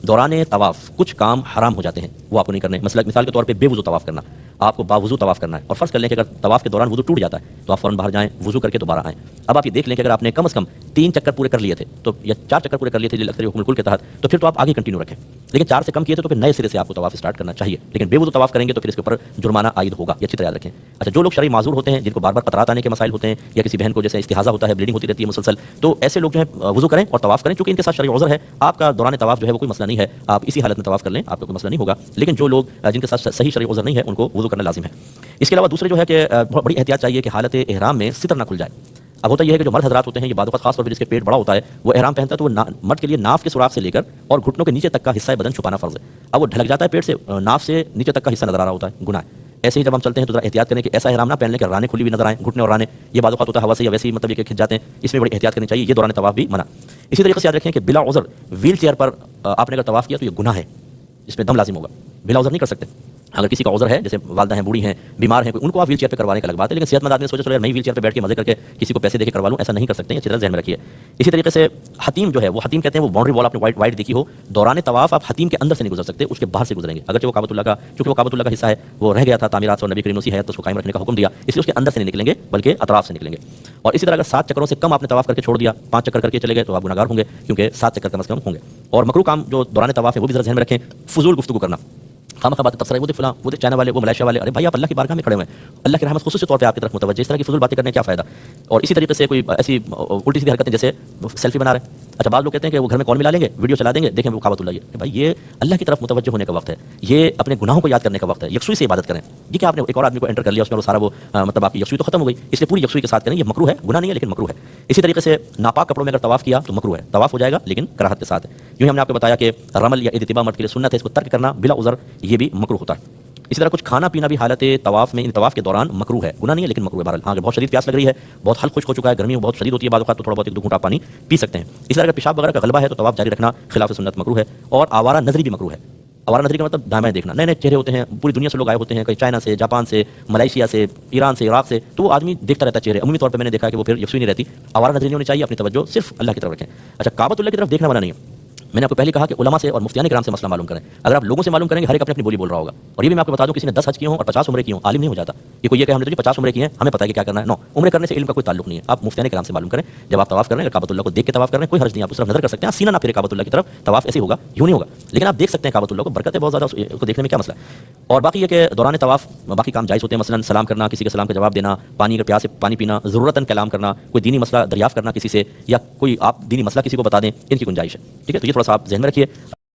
دوران طواف کچھ کام حرام ہو جاتے ہیں، وہ آپ کو نہیں کرنے. مثال کے طور پہ بے وضو طواف کرنا، آپ کو باوضو طواف کرنا ہے، اور فرض کر لیں کہ اگر طواف کے دوران وضو ٹوٹ جاتا ہے تو آپ فوراً باہر جائیں، وضو کر کے دوبارہ آئیں. اب آپ یہ دیکھ لیں کہ اگر آپ نے کم از کم 3 چکر پورے کر لیے تھے تو یا 4 چکر پورے کر لیے تھے اکثر حکم الکل کے تحت، تو پھر تو آپ آگے کنٹینیو رکھیں. لیکن 4 سے کم کیے تھے تو پھر نئے سرے سے آپ کو طواف اسٹارٹ کرنا چاہیے. لیکن بے وضو طواف کریں گے تو پھر اس کے اوپر جرمانہ عائد ہوگا، یہ اچھی طرح یاد رکھیں. اچھا، جو لوگ شرعی معذور ہوتے ہیں، جن کو بار بار قطرات آنے کے مسائل ہوتے ہیں، یا کسی بہن کو جیسے استحاضہ ہوتا ہے، بلیڈنگ ہوتی رہتی ہے مسلسل، تو ایسے لوگ جو ہے وضو کریں اور طواف کریں. چونکہ ان کے ساتھ شرعی عذر ہے، آپ کا دوران طواف جو ہے وہ کوئی مسئلہ نہیں ہے، آپ اسی حالت میں طواف کر لیں، آپ کو کوئی مسئلہ نہیں ہوگا. لیکن جو لوگ جن کے ساتھ صحیح شرعی عذر نہیں ہے ان کو وضو کرنا لازم ہے. اس کے علاوہ دوسرے جو ہے کہ بہت بڑی احتیاط چاہیے کہ حالت احرام میں ستر نہ کھل جائے. اب ہوتا یہ ہے کہ جو مرد حضرات ہوتے ہیں، یہ بعض اوقات خاص طور پہ جس کے پیٹ بڑا ہوتا ہے وہ احرام پہنتا ہے، تو وہ مرد کے لیے ناف کے سوراخ سے لے کر اور گھٹنوں کے نیچے تک کا حصہ بدن چھپانا فرض ہے. اب وہ ڈھلک جاتا ہے پیٹ سے، ناف سے نیچے تک کا حصہ نظر آ رہا ہوتا ہے، گناہ ہے. ایسے ہی جب ہم چلتے ہیں تو ذرا احتیاط کریں کہ ایسا احرام نہ پہن لیں کہ رانے کھلی بھی نظر آئیں، گھٹنے اور رانے یہ بعض اوقات ہوتا ہے ہوا سے یا ویسے ہی مطلب یہ کہ کھنچ جاتے ہیں. اس میں بڑی احتیاط کرنی چاہیے، یہ دوران طواف بھی منع. اسی طریقے سے یاد رکھیں کہ بلا عذر ویل چیئر پر آپ نے اگر طواف کیا تو یہ گناہ ہے، اس میں دم لازم ہوگا. بلا عذر نہیں کر سکتے. اگر کسی کا عذر ہے، جیسے والدہ ہیں، بوڑھی ہیں، بیمار ہیں، ان کو آپ ویل چیئر پہ کروانے کا الگ بات ہے. لیکن صحت مند آدمی نے سوچا چلو یار نئی ویل چیئر پہ بیٹھ کے مزے کر کے کسی کو پیسے دے کے کروا لوں، ایسا نہیں کر سکتے ہیں، اچھی طرح ذہن میں رکھیے. اسی طریقے سے حتیم جو ہے، وہ حتیم کہتے ہیں وہ باؤنڈری وال آپ نے وائٹ دیکھی ہو، دوران طواف آپ حتیم کے اندر سے نہیں گزر سکتے، اس کے باہر سے گزریں گے. اگرچہ وہ کعبۃ اللہ کا، چونکہ وہ کعبۃ اللہ کا حصہ ہے، وہ رہ گیا تھا تعمیرات اور نبی کریم نے حیات اس کو قائم رکھنے کا حکم دیا، اس لیے اس کے اندر سے نہیں نکلیں گے بلکہ اطراف سے نکلیں گے. اور اسی طرح اگر 7 چکروں سے کم آپ نے طواف کر کے چھوڑ دیا، 5 چکر کر کے چلے گئے تو آپ گنہگار ہوں گے، کیونکہ 7 چکر کم از کم ہوں گے. اور مکروہ کام جو دوران طواف ہے وہ بھی ذرا ذہن میں رکھیں. فضول گفتگو کرنا، خامخواہ باتیں تبصرہ، وہ فلاں، وہ چائنا والے، وہ ملائیشیا والے، ارے بھائی آپ اللہ کی بارگاہ میں کھڑے ہوئے ہیں، اللہ کی رحمت خصوصی طور پہ آپ کی طرف متوجہ، اس طرح کی فضول باتیں کرنے کا کیا فائدہ. اور اسی طریقے سے کوئی ایسی الٹی سیدھی حرکتیں جیسے سیلفی بنا رہے ہیں. اچھا، بعض لوگ کہتے ہیں کہ وہ گھر میں کال ملا لیں گے، ویڈیو چلا دیں گے، دیکھیں وہ کعبۃ اللہ ہے. بھائی یہ اللہ کی طرف متوجہ ہونے کا وقت ہے، یہ اپنے گناہوں کو یاد کرنے کا وقت ہے، یکسوئی سے عبادت کریں. یہ کہ آپ نے ایک اور آدمی کو انٹر کر لیا، اس میں وہ سارا وہ مطلب آپ کی یکسوئی تو ختم ہو گئی، اس لیے پوری یکسوئی کے ساتھ کریں. یہ مکروہ ہے، گناہ نہیں ہے لیکن مکروہ ہے. اسی طریقے سے ناپاک کپڑوں میں اگر طواف کیا تو مکروہ ہے، طواف ہو جائے گا لیکن کراہت کے ساتھ ہے. یوں ہی ہم نے آپ کو بتایا کہ رمل یا اتباع مرد کے لیے سنت ہے، اس کو ترک کرنا بلا عذر یہ بھی مکروہ ہوتا ہے. اسی طرح کچھ کھانا پینا بھی حالت طواف میں، طواف کے دوران مکروہ ہے، گناہ نہیں ہے لیکن مکروہ ہے. بہرحال ہاں، بہت شدید پیاس لگ رہی ہے، بہت حلق خشک ہو چکا ہے، گرمی بہت شدید ہوتی ہے بعض اوقات، تو تھوڑا بہت 1-2 گھونٹ پانی پی سکتے ہیں. اسی طرح اگر پیشاب وغیرہ کا غلبہ ہے تو طواف جاری رکھنا خلاف سنت مکروہ ہے. اور آوارہ نظری بھی مکروہ ہے. آوارہ نظری کا مطلب دائیں دیکھنا، نئے نئے چہرے ہوتے ہیں، پوری دنیا سے لوگ آئے ہوتے ہیں، کہیں چائنا سے، جاپان سے، ملائیشیا سے، ایران سے، عراق سے، تو وہ آدمی دیکھتا رہتا ہے چہرے. عمومی طور پہ میں نے دیکھا کہ وہ پھر یکسوئی نہیں رہتی. آوارہ نظری نہیں ہونی چاہیے، اپنی توجہ صرف اللہ کی طرف رکھیں. اچھا، کعبۃ اللہ کی طرف دیکھنا منع نہیں ہے. میں نے آپ کو پہلے کہا کہ علماء سے اور مفتیان کرام سے مسئلہ معلوم کریں. اگر آپ لوگوں سے معلوم کریں گے، ہر ایک اپنی بولی بول رہا ہوگا. اور یہ بھی میں آپ کو بتا دوں، کسی نے 10 حج کیے ہوں اور 50 عمرے کی ہوں، عالم نہیں ہو جاتا. یہ کوئی یہ کہ ہم نے 50 عمرے کیے ہیں، ہمیں پتہ ہے کہ کیا کرنا ہے. نو، عمرے کرنے سے علم کا کوئی تعلق نہیں ہے. آپ مفتیان کرام سے معلوم کریں. جب آپ طواف کر رہے ہیں، کعبۃ اللہ کو دیکھ کے طواف کر رہے ہیں، کوئی حرج نہیں، آپ اس طرف نظر کر سکتے ہیں، سینہ نہ پھیرے کعبۃ اللہ کی طرف. طواف ایسے ہوگا، یوں نہیں ہوگا، لیکن آپ دیکھ سکتے ہیں کعبۃ اللہ کو، برکت ہے بہت زیادہ، اس کو دیکھنے میں کیا مسئلہ ہے. اور باقی یہ کہ دوران طواف باقی کام جائز ہوتے ہیں، مثلا سلام کرنا، کسی کے سلام کا جواب دینا، پانی اگر پیاس سے پانی پینا، ضرورتاً کلام کرنا، کوئی دینی مسئلہ دریافت کرنا کسی سے، یا کوئی آپ دینی مسئلہ کسی کو بتا دیں، ان کی گنجائش ہے. ٹھیک ہے، تو یہ تھوڑا سا آپ ذہن میں رکھیے.